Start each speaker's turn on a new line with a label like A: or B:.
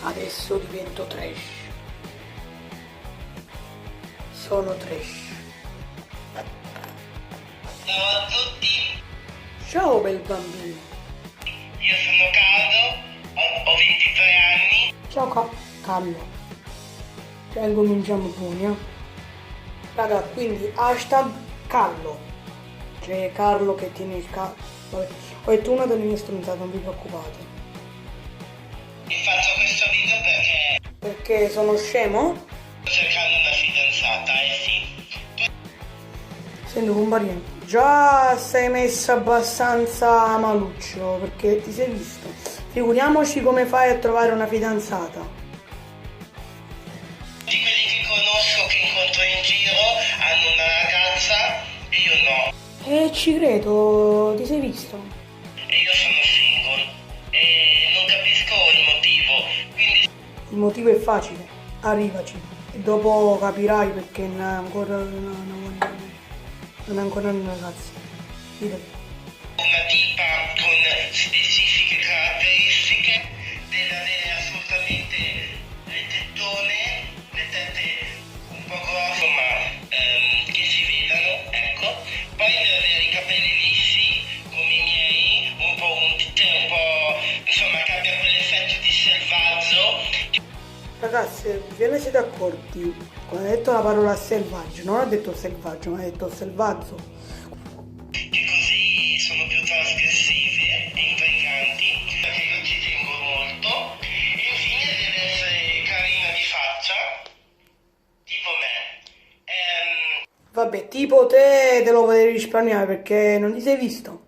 A: Adesso divento trash. Sono trash.
B: Ciao a tutti,
A: Ciao bel bambino.
B: io sono Carlo, ho 23 anni.
A: Ciao Carlo. Cioè incominciamo buoni, eh? Raga, quindi hashtag Carlo. Cioè Carlo che tiene il Vabbè, ho detto una delle mie stronzate, non vi preoccupate.
B: Vi faccio questo video
A: Perché sono scemo?
B: sto cercando una fidanzata, sì.
A: Sento compagno. Già sei messo abbastanza maluccio perché ti sei visto. Figuriamoci come fai a trovare una fidanzata.
B: Di quelli che conosco, che incontro in giro, hanno una ragazza e io no.
A: Ci credo, ti sei visto.
B: E io sono single. E non capisco il motivo. Quindi
A: Il motivo è facile, arrivaci. E dopo capirai perché non è ancora un ragazzo. Fidati.
B: una tipa con specifiche caratteristiche, deve avere assolutamente le tettone, le tette un po' grosse, ma che si vedano, ecco. Poi deve avere i capelli lisci, come i miei, un po' unti, un po', insomma, che abbia quell'effetto di selvaggio.
A: Ragazzi, ve ne siete accorti? Quando ha detto la parola selvaggio, non ha detto selvaggio, ma ha detto selvaggio.
B: Che così sono più trasgressive e intriganti, perché io ci tengo molto. E infine deve essere carina di faccia, tipo me.
A: Vabbè, tipo te lo potevi risparmiare perché non ti sei visto.